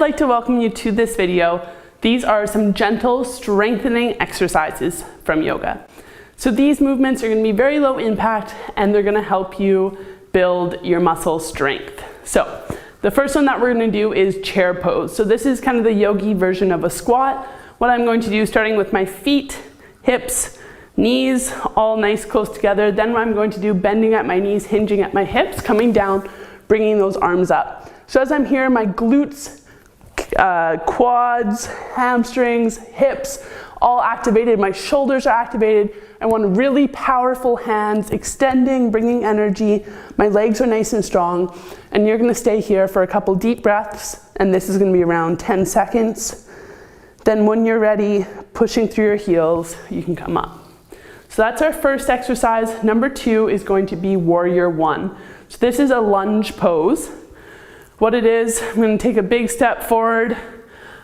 like to welcome you to this video. These are some gentle strengthening exercises from yoga. So these movements are going to be very low impact and they're going to help you build your muscle strength. So the first one that we're going to do is chair pose. So this is kind of the yogi version of a squat. What I'm going to do, starting with my feet, hips, knees, all nice close together. Then what I'm going to do, bending at my knees, hinging at my hips, coming down, bringing those arms up. So as I'm here, my glutes, quads, hamstrings, hips, all activated. My shoulders are activated. I want really powerful hands, extending, bringing energy. My legs are nice and strong. And you're gonna stay here for a couple deep breaths, and this is gonna be around 10 seconds. Then when you're ready, pushing through your heels, you can come up. So that's our first exercise. Number 2 is going to be warrior 1. So this is a lunge pose. What it is, I'm going to take a big step forward.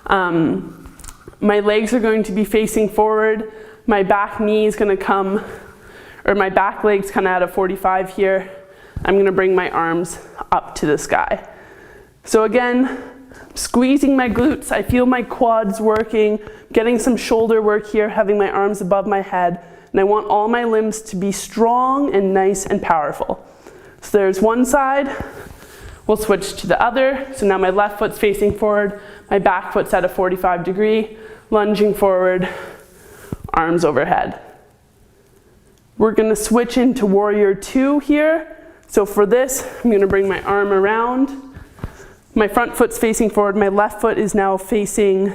My legs are going to be facing forward. My back knee is going to come, or my back leg's kind of at a 45 here. I'm going to bring my arms up to the sky. So again, squeezing my glutes. I feel my quads working, getting some shoulder work here, having my arms above my head. And I want all my limbs to be strong and nice and powerful. So there's one side. We'll switch to the other. So now my left foot's facing forward, my back foot's at a 45 degree, lunging forward, arms overhead. We're gonna switch into warrior 2 here. So for this, I'm gonna bring my arm around. My front foot's facing forward, my left foot is now facing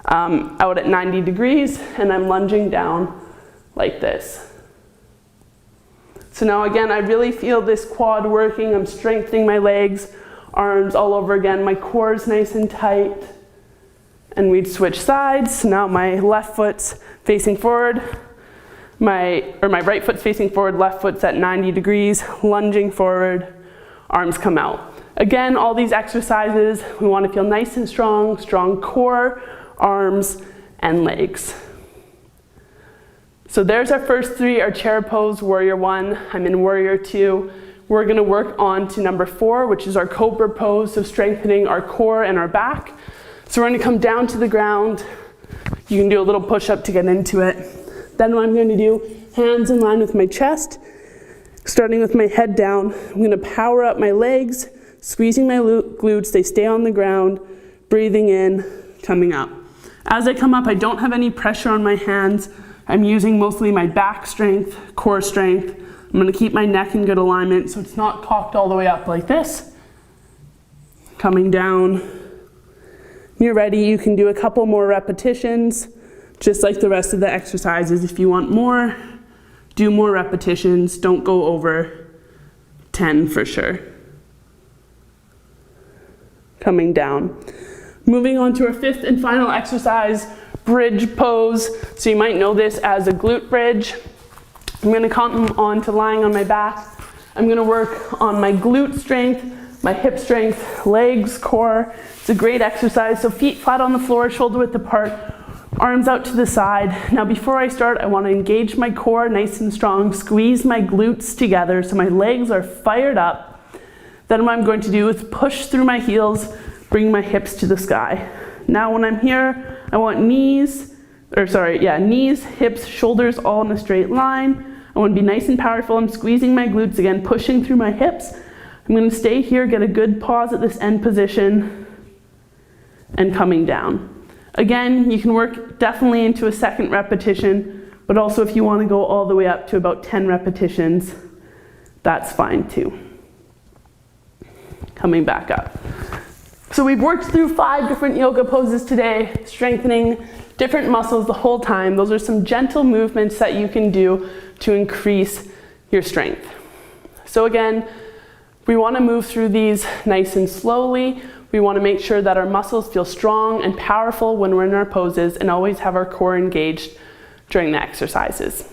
out at 90 degrees, and I'm lunging down like this. So now again, I really feel this quad working. I'm strengthening my legs, arms all over again. My core is nice and tight. And we'd switch sides. So now my left foot's facing forward. My right foot's facing forward, left foot's at 90 degrees, lunging forward, arms come out. Again, all these exercises, we want to feel nice and strong, strong core, arms, and legs. So there's our first 3, our chair pose, warrior 1. I'm in warrior 2. We're gonna work on to number 4, which is our cobra pose, so strengthening our core and our back. So we're gonna come down to the ground. You can do a little push-up to get into it. Then what I'm going to do, hands in line with my chest, starting with my head down. I'm gonna power up my legs, squeezing my glutes, they stay on the ground, breathing in, coming up. As I come up, I don't have any pressure on my hands. I'm using mostly my back strength, core strength. I'm gonna keep my neck in good alignment so it's not cocked all the way up like this. Coming down. When you're ready, you can do a couple more repetitions, just like the rest of the exercises. If you want more, do more repetitions. Don't go over 10 for sure. Coming down. Moving on to our 5th and final exercise, bridge pose. So you might know this as a glute bridge. I'm gonna come on to lying on my back. I'm gonna work on my glute strength, my hip strength, legs, core. It's a great exercise. So feet flat on the floor, shoulder width apart, arms out to the side. Now before I start, I wanna engage my core nice and strong, squeeze my glutes together so my legs are fired up. Then what I'm going to do is push through my heels, bring my hips to the sky. Now when I'm here, I want knees, hips, shoulders all in a straight line. I want to be nice and powerful. I'm squeezing my glutes again, pushing through my hips. I'm going to stay here, get a good pause at this end position, and coming down. Again, you can work definitely into a 2nd repetition, but also if you want to go all the way up to about 10 repetitions, that's fine too. Coming back up. So we've worked through 5 different yoga poses today, strengthening different muscles the whole time. Those are some gentle movements that you can do to increase your strength. So again, we want to move through these nice and slowly. We want to make sure that our muscles feel strong and powerful when we're in our poses, and always have our core engaged during the exercises.